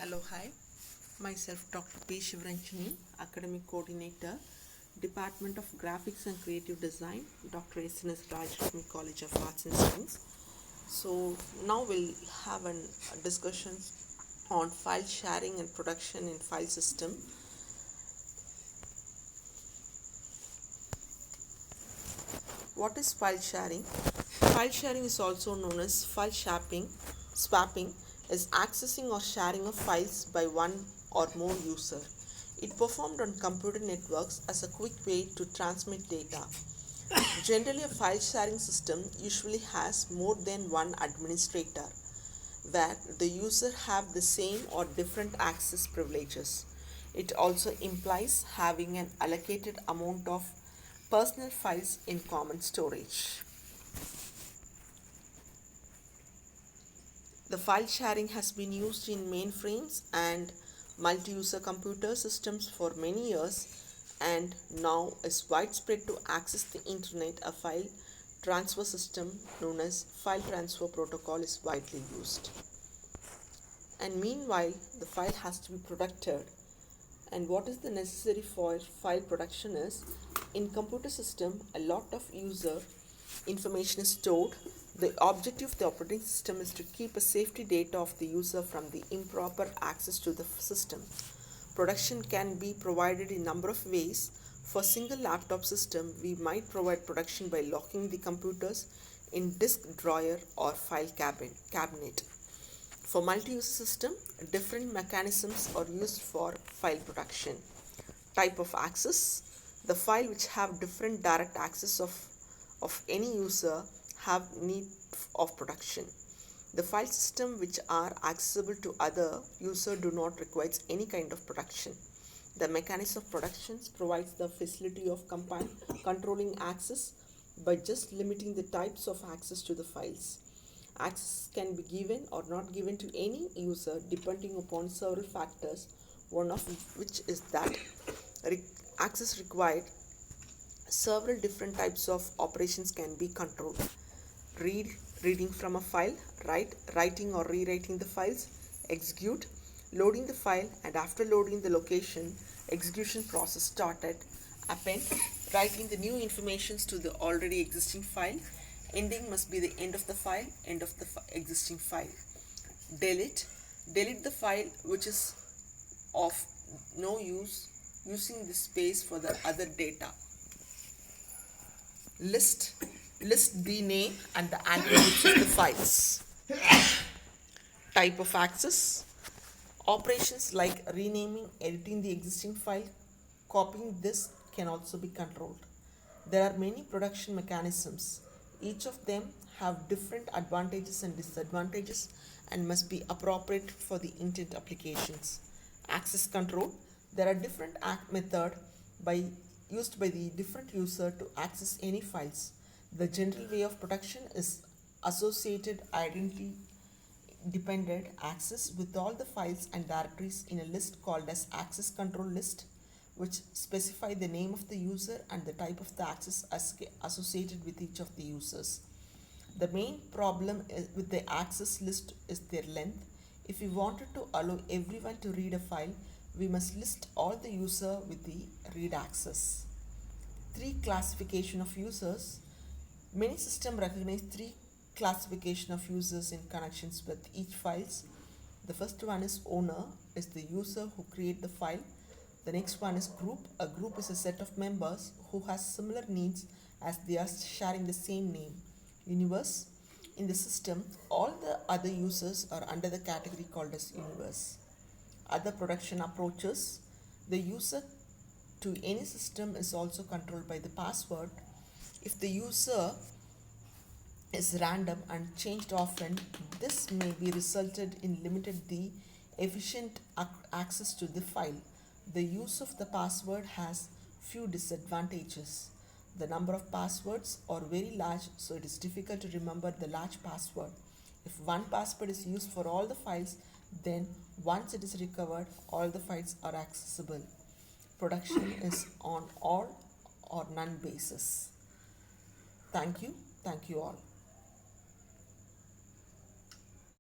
Hello, hi. Myself Dr.P.SHIVARANJANI, Academic Coordinator, Department of Graphics and Creative Design, Dr. SNS INSTITUTION College of Arts and Science. So now we'll have a discussion on file sharing and production in file system. What is file sharing? File sharing is also known as file swapping is accessing or sharing of files by one or more user. It performed on computer networks as a quick way to transmit data. Generally, a file sharing system usually has more than one administrator, where the user have the same or different access privileges. It also implies having an allocated amount of personal files in common storage. The file sharing has been used in mainframes and multi-user computer systems for many years and now is widespread to access the internet. A file transfer system known as file transfer protocol is widely used. And meanwhile, the file has to be protected. And what is the necessary for file production is, in computer system, a lot of user information is stored. The objective of the operating system is to keep a safety data of the user from the improper access to the system. Production can be provided in number of ways. For single laptop system, we might provide production by locking the computers in disk drawer or file cabinet. For multi-user system, different mechanisms are used for file production. Type of access: the file which have different direct access of any user have need of production. The file system which are accessible to other user do not require any kind of production. The mechanism of production provides the facility of controlling access by just limiting the types of access to the files. Access can be given or not given to any user depending upon several factors, one of which is that access required. Several different types of operations can be controlled. Reading from a file, writing or rewriting the files, execute, loading the file, and after loading the location, execution process started, append, writing the new informations to the already existing file, ending must be the end of the file, end of the existing file. Delete the file which is of no use, using the space for the other data. List the name and the attributes of the files. Type of access: operations like renaming, editing the existing file, copying this can also be controlled. There are many production mechanisms. Each of them have different advantages and disadvantages and must be appropriate for the intent applications. Access control: there are different methods used by the different user to access any files. The general way of production is associated identity dependent access with all the files and directories in a list called as access control list, which specify the name of the user and the type of the access associated with each of the users. The main problem with the access list is their length. If we wanted to allow everyone to read a file, we must list all the user with the read access. 3 classification of users. Many systems recognize 3 classification of users in connections with each files. The first one is owner, is the user who create the file. The next one is group. A group is a set of members who has similar needs as they are sharing the same name. Universe: in the system, all the other users are under the category called as universe. Other production approaches: the user to any system is also controlled by the password. If the user is random and changed often, this may be resulted in limited the efficient access to the file. The use of the password has few disadvantages. The number of passwords are very large, so it is difficult to remember the large password. If one password is used for all the files, then once it is recovered, all the files are accessible. Production is on all or none basis. Thank you all.